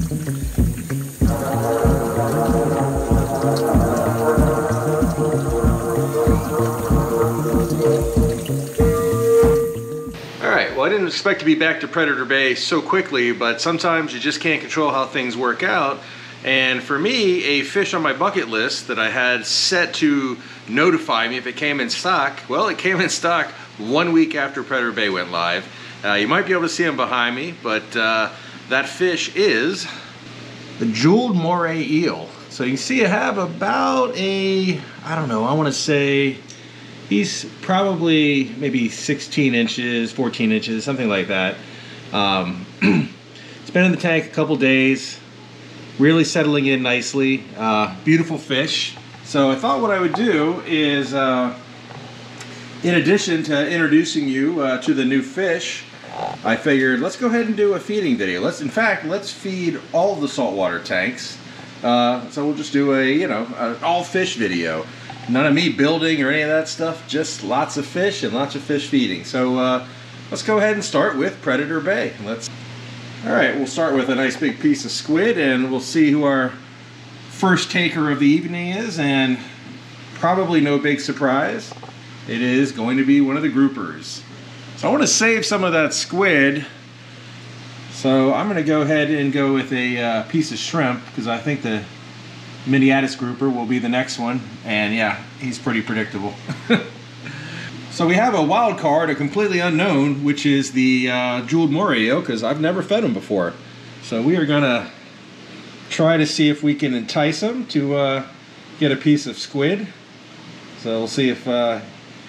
Well, I didn't expect to be back to Predator Bay so quickly, but sometimes you just can't control how things work out. And for me, a fish on my bucket list that I had set to notify me if it came in stock, well, it came in stock 1 week after Predator Bay went live. You might be able to see him behind me, but that fish is the jeweled moray eel. So you can see I have about a, I don't know, I want to say he's probably maybe 16 inches, 14 inches, something like that. It's been in the tank a couple days, really settling in nicely. Beautiful fish. So I thought what I would do is, in addition to introducing you to the new fish, I figured let's go ahead and do a feeding video. Let's feed all of the saltwater tanks. So we'll just do a, an all fish video. None of me building or any of that stuff, just lots of fish and lots of fish feeding. So let's go ahead and start with Predator Bay. All right, we'll start with a nice big piece of squid, and we'll see who our first taker of the evening is, and probably no big surprise, it is going to be one of the groupers. So I want to save some of that squid, so I'm going to go ahead and go with a piece of shrimp, because I think the Miniatus grouper will be the next one, and yeah, he's pretty predictable. So we have a wild card, a completely unknown, which is the jeweled moray eel, because I've never fed him before. So we are gonna try to see if we can entice him to get a piece of squid. So we'll see if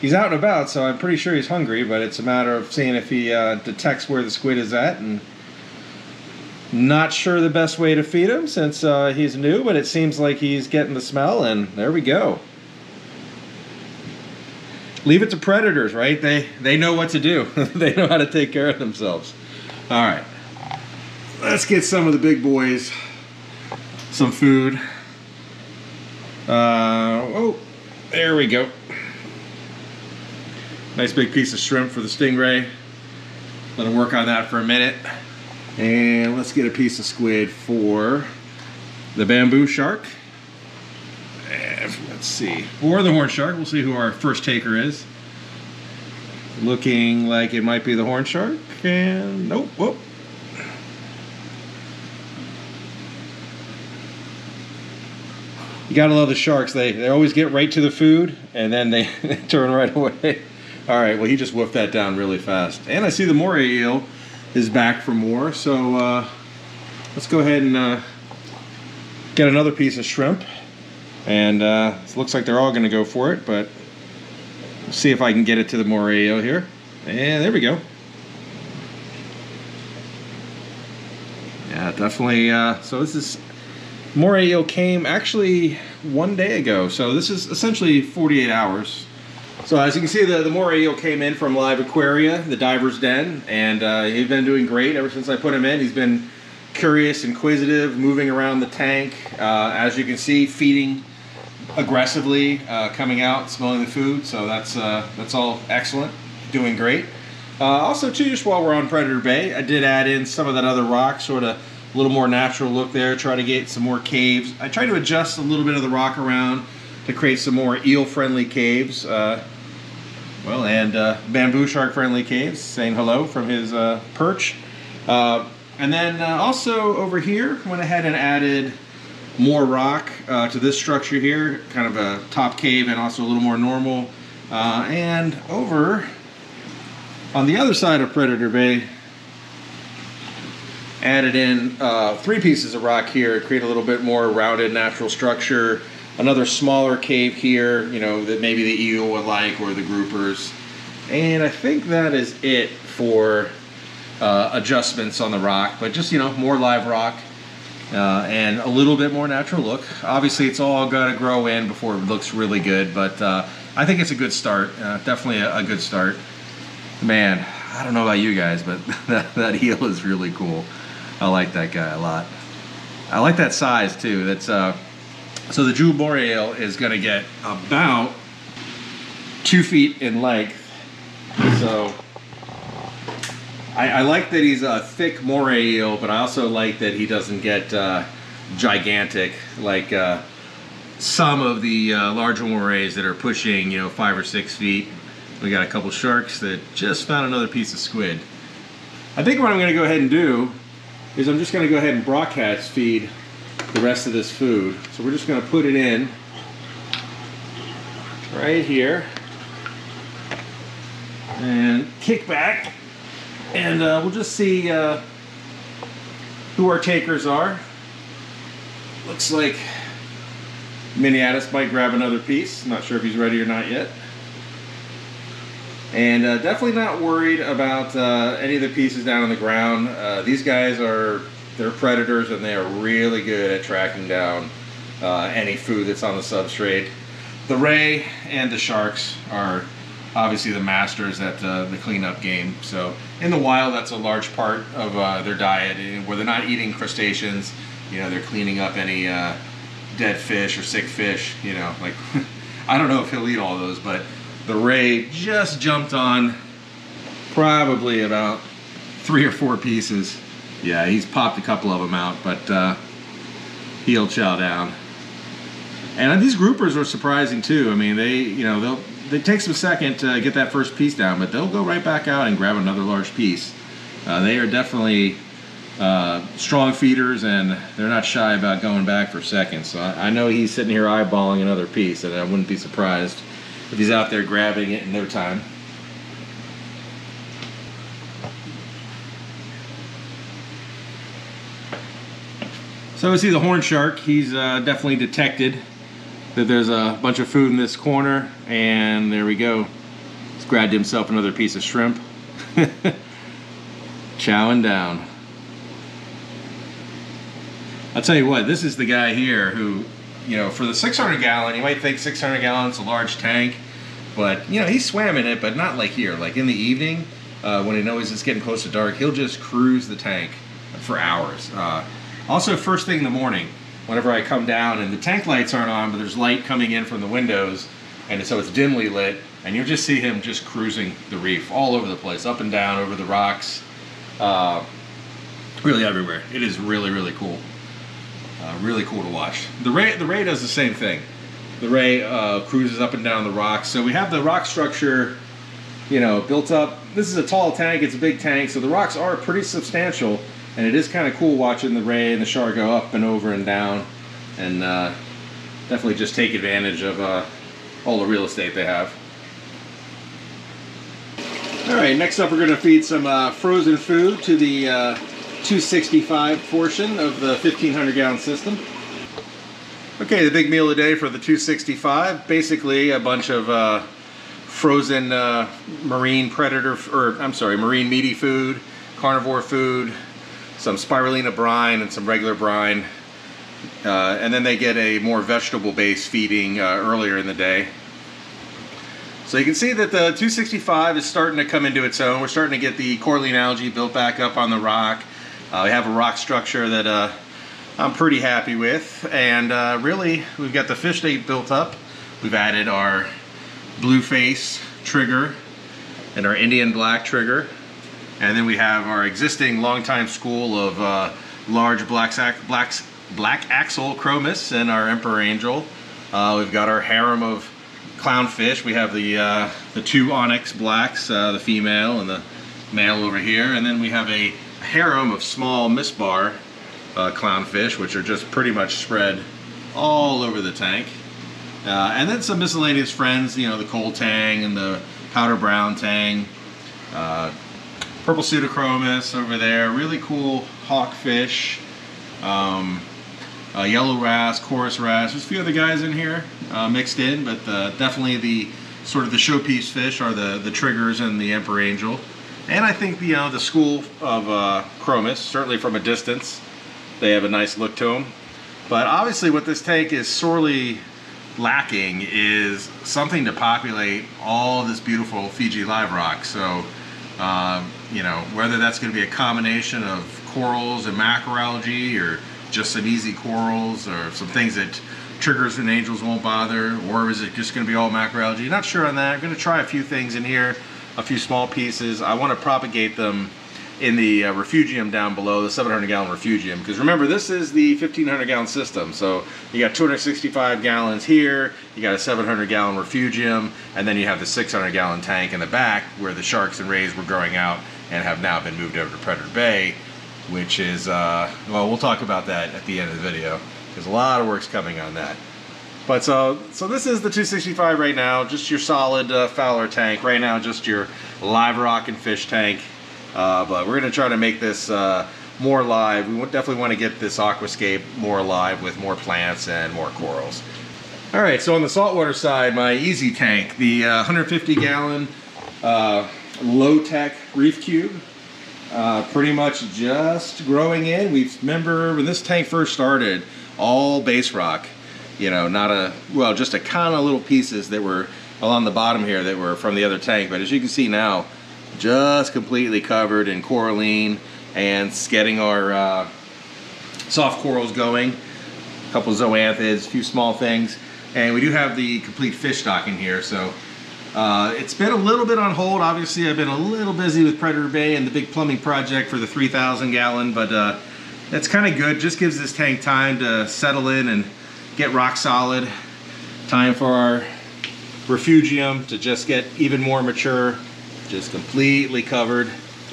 he's out and about, so I'm pretty sure he's hungry, but it's a matter of seeing if he detects where the squid is at. And not sure the best way to feed him since he's new, but it seems like he's getting the smell, and there we go. Leave it to predators, right? They know what to do. They know how to take care of themselves. All right, let's get some of the big boys some food. Oh, there we go. Nice big piece of shrimp for the stingray. Let him work on that for a minute. And let's get a piece of squid for the bamboo shark. And let's see, for the horn shark, we'll see who our first taker is. Looking like it might be the horn shark, and nope, whoop. You gotta love the sharks. They always get right to the food, and then they turn right away. All right, well, he just woofed that down really fast. And I see the moray eel is back for more, so let's go ahead and get another piece of shrimp. And it looks like they're all going to go for it, but we'll see if I can get it to the moray eel here. And there we go. Yeah, definitely. So this is, moray eel came actually 1 day ago, so this is essentially 48 hours. So as you can see, the moray eel came in from Live Aquaria, the diver's den, and he's been doing great ever since I put him in. He's been curious, inquisitive, moving around the tank. As you can see, feeding aggressively, coming out, smelling the food. So that's all excellent, doing great. Also, too, just while we're on Predator Bay, I did add in some of that other rock, sort of a little more natural look there. Try to get some more caves. I try to adjust a little bit of the rock around to create some more eel-friendly caves. Well, and bamboo shark-friendly caves, saying hello from his perch. And then also over here, went ahead and added more rock to this structure here, kind of a top cave and also a little more normal. And over on the other side of Predator Bay, added in 3 pieces of rock here to create a little bit more rounded natural structure. Another smaller cave here, that maybe the eel would like, or the groupers. And I think that is it for adjustments on the rock, but just, more live rock and a little bit more natural look. Obviously, it's all got to grow in before it looks really good, but I think it's a good start. Definitely a good start. Man, I don't know about you guys, but that eel is really cool. I like that guy a lot. I like that size, too. That's so the jeweled moray eel is going to get about 2 feet in length. So I like that he's a thick moray eel, but I also like that he doesn't get gigantic like some of the larger morays that are pushing, 5 or 6 feet. We got a couple sharks that just found another piece of squid. I think what I'm going to go ahead and do is I'm just going to go ahead and broadcast feed the rest of this food. So we're just going to put it in right here and kick back, and we'll just see who our takers are. Looks like Miniatus might grab another piece. Not sure if he's ready or not yet. And definitely not worried about any of the pieces down on the ground. These guys they're predators, and they are really good at tracking down any food that's on the substrate. The ray and the sharks are obviously the masters at the cleanup game. So in the wild, that's a large part of their diet, where they're not eating crustaceans. They're cleaning up any dead fish or sick fish. Like I don't know if he'll eat all those, but the ray just jumped on probably about 3 or 4 pieces. Yeah, he's popped a couple of them out, but he'll chow down. And these groupers are surprising too. I mean, they take some second to get that first piece down, but they'll go right back out and grab another large piece. They are definitely strong feeders, and they're not shy about going back for seconds. So I know he's sitting here eyeballing another piece, and I wouldn't be surprised if he's out there grabbing it in no time. So we see the horn shark. He's definitely detected that there's a bunch of food in this corner, and there we go. He's grabbed himself another piece of shrimp. Chowing down. I'll tell you what, this is the guy here who, for the 600 gallon, you might think 600 gallons, a large tank, but, he swam in it, but not like here. Like in the evening, when he knows it's getting close to dark, he'll just cruise the tank for hours. Also, first thing in the morning, whenever I come down, and the tank lights aren't on, but there's light coming in from the windows, and so it's dimly lit, and you'll just see him just cruising the reef all over the place, up and down, over the rocks, really everywhere. It is really, really cool. Really cool to watch. The ray does the same thing. The ray cruises up and down the rocks. So we have the rock structure, built up. This is a tall tank. It's a big tank, so the rocks are pretty substantial, and it is kind of cool watching the ray and the shark go up and over and down, and definitely just take advantage of all the real estate they have. All right, next up we're going to feed some frozen food to the 265 portion of the 1,500 gallon system. Okay, the big meal of the day for the 265, basically a bunch of frozen marine marine meaty food, carnivore food, some spirulina brine and some regular brine, and then they get a more vegetable-based feeding earlier in the day. So you can see that the 265 is starting to come into its own. We're starting to get the coralline algae built back up on the rock. We have a rock structure that I'm pretty happy with, and really we've got the fish bait built up. We've added our blue face trigger and our Indian black trigger, and then we have our existing longtime school of large black axle chromis and our emperor angel. We've got our harem of clownfish. We have the 2 onyx blacks, the female and the male over here, and then we have a harem of small misbar clownfish, which are just pretty much spread all over the tank. And then some miscellaneous friends, the coal tang and the powder brown tang, purple pseudochromis over there, really cool hawkfish, yellow wrasse, chorus wrasse. There's a few other guys in here mixed in, but definitely the sort of the showpiece fish are the triggers and the emperor angel. And I think the school of chromis, certainly from a distance, they have a nice look to them. But obviously what this tank is sorely lacking is something to populate all this beautiful Fiji live rock. So, whether that's going to be a combination of corals and macroalgae, or just some easy corals, or some things that triggers and angels won't bother, or is it just going to be all macroalgae? Not sure on that. I'm going to try a few things in here, a few small pieces. I want to propagate them in the refugium down below, the 700-gallon refugium. Because remember, this is the 1,500-gallon system. So you got 265 gallons here, you got a 700-gallon refugium, and then you have the 600-gallon tank in the back where the sharks and rays were growing out and have now been moved over to Predator Bay, which is, well, we'll talk about that at the end of the video. There's a lot of work's coming on that. But so this is the 265 right now, just your solid Fowler tank. Right now, just your live rock and fish tank. But we're going to try to make this more live. We definitely want to get this aquascape more alive with more plants and more corals. All right, so on the saltwater side, my easy tank, the 150-gallon low-tech reef cube, pretty much just growing in. Remember when this tank first started, all base rock, you know, not a, well, just a kind of little pieces that were along the bottom here that were from the other tank. But as you can see now, just completely covered in coralline and getting our soft corals going. A couple zoanthids, a few small things. And we do have the complete fish stock in here. So it's been a little bit on hold. Obviously, I've been a little busy with Predator Bay and the big plumbing project for the 3,000 gallon, but that's kind of good. Just gives this tank time to settle in and get rock solid. Time for our refugium to just get even more mature, just completely covered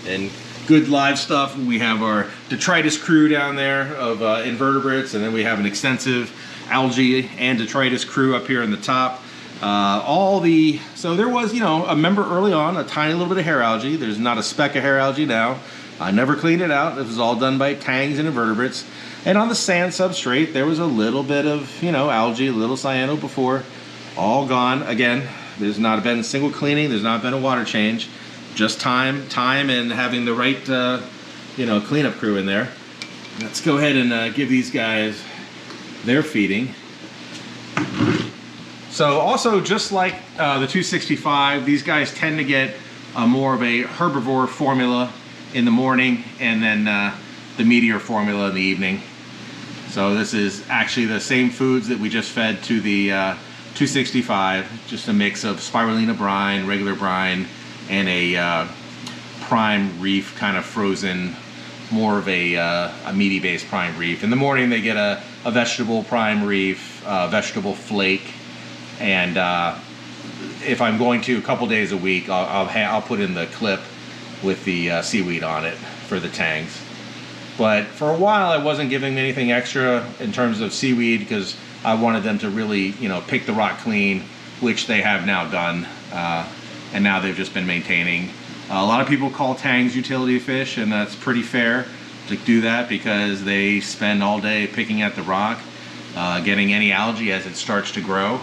and good live stuff. We have our detritus crew down there of invertebrates, and then we have an extensive algae and detritus crew up here in the top. So there was, you know, a member early on, a tiny little bit of hair algae. There's not a speck of hair algae now. I never cleaned it out. It was all done by tangs and invertebrates. And on the sand substrate, there was a little bit of, you know, algae, a little cyano before. All gone. Again, there's not been a single cleaning. There's not been a water change. Just time and having the right, you know, cleanup crew in there. Let's go ahead and give these guys their feeding. So also, just like the 265, these guys tend to get more of a herbivore formula in the morning, and then the meatier formula in the evening. So this is actually the same foods that we just fed to the 265, just a mix of spirulina brine, regular brine, and a prime reef, kind of frozen, more of a meaty based prime reef. In the morning they get a vegetable prime reef, vegetable flake, and if I'm going to a couple days a week, I'll put in the clip with the seaweed on it for the tangs. But for a while I wasn't giving them anything extra in terms of seaweed because I wanted them to really, you know, pick the rock clean, which they have now done, and now they've just been maintaining. A lot of people call tangs utility fish, and that's pretty fair to do that because they spend all day picking at the rock, getting any algae as it starts to grow.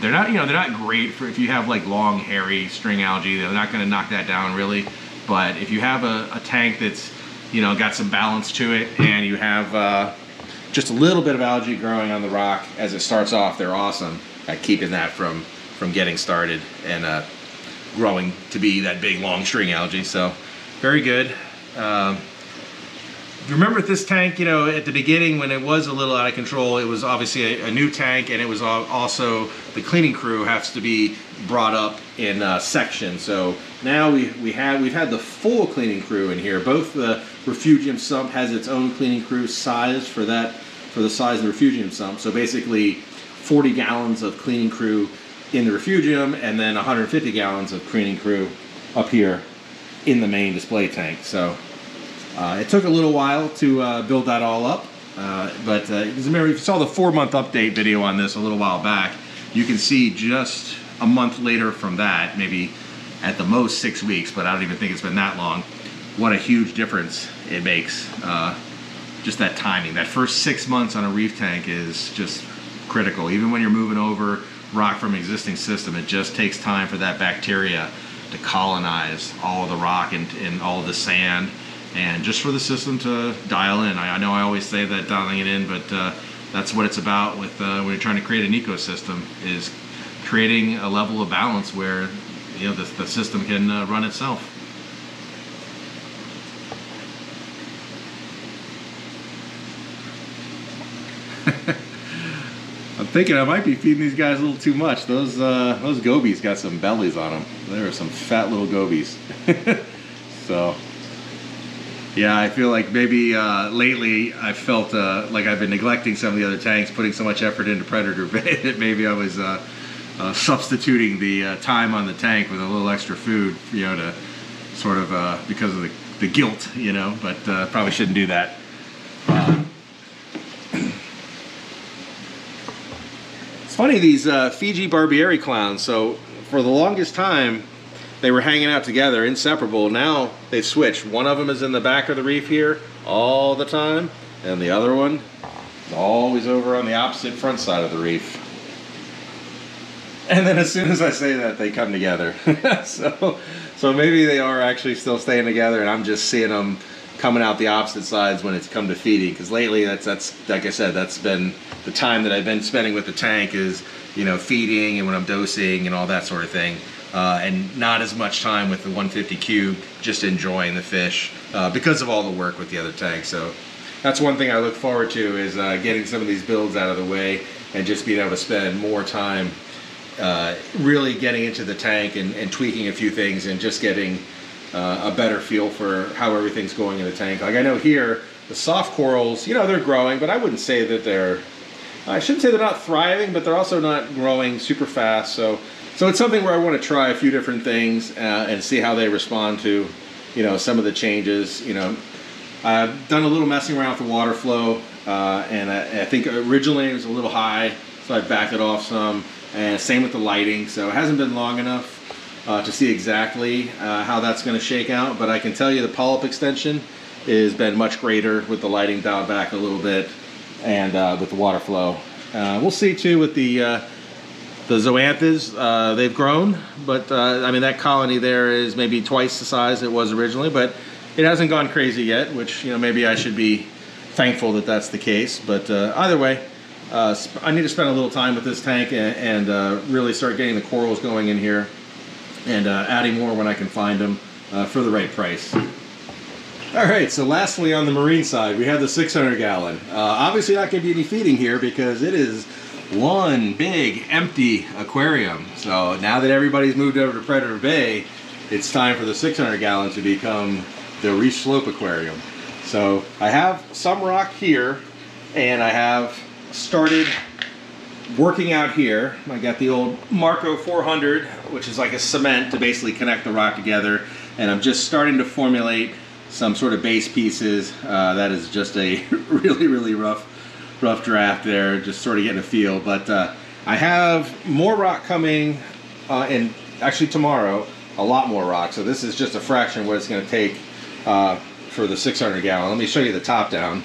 They're not, you know, they're not great for if you have like long, hairy string algae. They're not going to knock that down really. But if you have a tank that's, you know, got some balance to it, and you have just a little bit of algae growing on the rock as it starts off, they're awesome at keeping that from getting started and growing to be that big long string algae. So very good. Remember at this tank, you know, at the beginning when it was a little out of control, it was obviously a new tank, and it was also the cleaning crew has to be brought up in sections. So now we've had the full cleaning crew in here. Both the refugium sump has its own cleaning crew size for the size of the refugium sump. So basically 40 gallons of cleaning crew in the refugium, and then 150 gallons of cleaning crew up here in the main display tank. So it took a little while to build that all up, but remember, if you saw the 4-month update video on this a little while back, you can see just a month later from that, maybe at the most 6 weeks, but I don't even think it's been that long, what a huge difference it makes. Just that timing. That first 6 months on a reef tank is just critical. Even when you're moving over rock from an existing system, it just takes time for that bacteria to colonize all of the rock and all of the sand, and just for the system to dial in. I know I always say that, dialing it in, but that's what it's about with when you're trying to create an ecosystem, is creating a level of balance where, you know, the system can run itself. I'm thinking I might be feeding these guys a little too much. Those gobies got some bellies on them. There are some fat little gobies. So Yeah, I feel like maybe lately I felt like I've been neglecting some of the other tanks, putting so much effort into Predator Bay that maybe I was substituting the time on the tank with a little extra food, you know, to sort of because of the guilt, you know, but probably shouldn't do that. It's funny, these Fiji Barbieri clowns, so for the longest time they were hanging out together, inseparable. Now they've switched. One of them is in the back of the reef here all the time, and the other one is always over on the opposite front side of the reef. And then as soon as I say that, they come together. So maybe they are actually still staying together, and I'm just seeing them coming out the opposite sides when it's come to feeding. Because lately, that's like I said, that's been the time that I've been spending with the tank is, you know, feeding and when I'm dosing and all that sort of thing. And not as much time with the 150 cube, just enjoying the fish because of all the work with the other tank. So that's one thing I look forward to, is getting some of these builds out of the way and just being able to spend more time really getting into the tank and tweaking a few things and just getting a better feel for how everything's going in the tank. Like I know here, the soft corals, you know, they're growing, but I wouldn't say that they're, I shouldn't say they're not thriving, but they're also not growing super fast. So it's something where I want to try a few different things and see how they respond to, you know, some of the changes. You know, I've done a little messing around with the water flow, and I think originally it was a little high, so I backed it off some. And same with the lighting. So it hasn't been long enough to see exactly how that's going to shake out. But I can tell you the polyp extension has been much greater with the lighting dialed back a little bit, and with the water flow. We'll see too with the zoanthus. They've grown, but I mean that colony there is maybe twice the size it was originally, but it hasn't gone crazy yet, which, you know, maybe I should be thankful that that's the case. But either way, I need to spend a little time with this tank and really start getting the corals going in here and adding more when I can find them for the right price. All right, so lastly on the marine side, we have the 600 gallon. Obviously not going to be any feeding here because it is one big empty aquarium. So now that everybody's moved over to Predator Bay, it's time for the 600 gallon to become the Reef Slope aquarium. So I have some rock here, and I have started working out here. I got the old Marco 400, which is like a cement to basically connect the rock together, and I'm just starting to formulate some sort of base pieces. That is just a really rough draft there, just sort of getting a feel. But I have more rock coming, and actually tomorrow, a lot more rock. So this is just a fraction of what it's going to take for the 600 gallon. Let me show you the top down.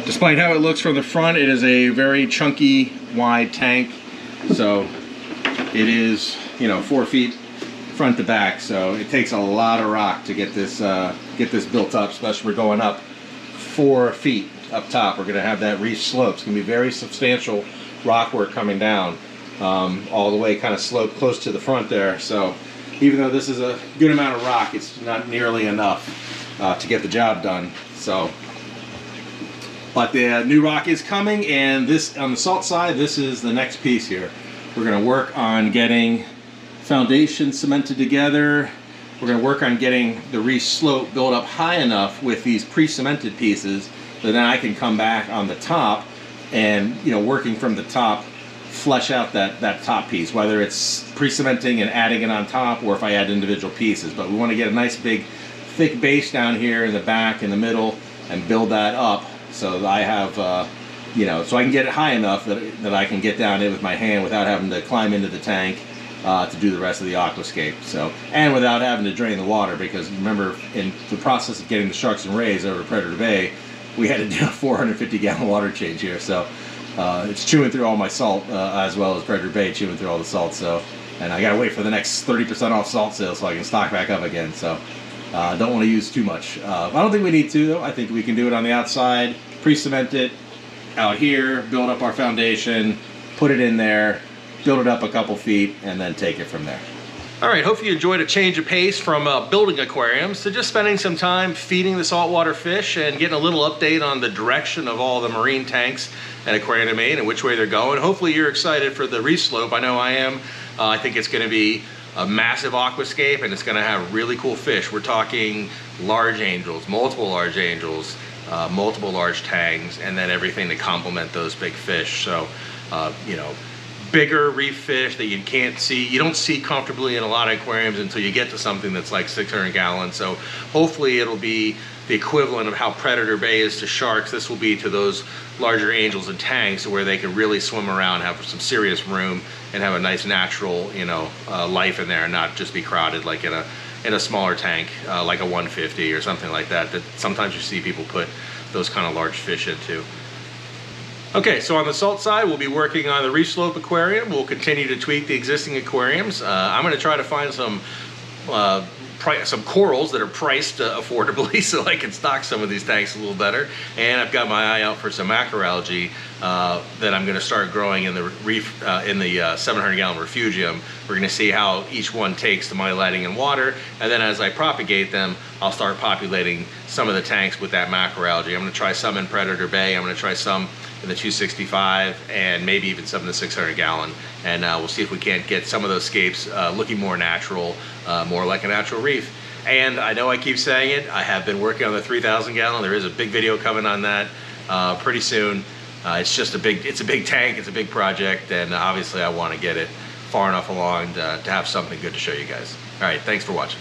Despite how it looks from the front, it is a very chunky, wide tank. So it is, you know, 4 feet front to back. So it takes a lot of rock to get this built up, especially we're going up 4 feet up top. We're going to have that reef slope. It's going to be very substantial rock work coming down all the way kind of slope close to the front there. So even though this is a good amount of rock, it's not nearly enough to get the job done. So, but the new rock is coming, and this on the salt side, this is the next piece here. We're going to work on getting foundation cemented together. We're going to work on getting the reef slope built up high enough with these pre-cemented pieces that then I can come back on the top and, you know, working from the top, flesh out that top piece, whether it's pre-cementing and adding it on top or if I add individual pieces. But we want to get a nice big thick base down here in the back, in the middle, and build that up so that I have, you know, so I can get it high enough that I can get down in with my hand without having to climb into the tank to do the rest of the aquascape. So, and without having to drain the water, because remember, in the process of getting the sharks and rays over to Predator Bay, we had to do a 450 gallon water change here. So it's chewing through all my salt, as well as Predator Bay chewing through all the salt. So, and I gotta wait for the next 30% off salt sales so I can stock back up again. So don't want to use too much. I don't think we need to, though. I think we can do it on the outside, pre-cement it out here, build up our foundation, put it in there, build it up a couple feet, and then take it from there. All right, hopefully you enjoyed a change of pace from building aquariums to just spending some time feeding the saltwater fish and getting a little update on the direction of all the marine tanks at Aquarium of Maine and which way they're going. Hopefully you're excited for the Reef Slope. I know I am. I think it's going to be a massive aquascape and it's going to have really cool fish. We're talking large angels, multiple large angels, multiple large tangs, and then everything to complement those big fish. So, you know, bigger reef fish that you can't see, you don't see comfortably in a lot of aquariums until you get to something that's like 600 gallons. So hopefully it'll be the equivalent of how Predator Bay is to sharks. This will be to those larger angels and tanks where they can really swim around, have some serious room, and have a nice natural, you know, life in there, and not just be crowded like in a smaller tank, like a 150 or something like that, that sometimes you see people put those kind of large fish into. Okay, so on the salt side, we'll be working on the Reef Slope aquarium. We'll continue to tweak the existing aquariums. I'm going to try to find some corals that are priced affordably so I can stock some of these tanks a little better. And I've got my eye out for some macroalgae that I'm going to start growing in the reef, in the 700-gallon refugium. We're going to see how each one takes to my lighting and water, and then as I propagate them, I'll start populating some of the tanks with that macroalgae. I'm going to try some in Predator Bay, I'm going to try some in the 265, and maybe even some in the 600-gallon, and we'll see if we can't get some of those scapes looking more natural, more like a natural reef. And I know I keep saying it, I have been working on the 3,000-gallon. There is a big video coming on that pretty soon. It's a big tank, it's a big project, and obviously I want to get it far enough along to have something good to show you guys. All right, thanks for watching.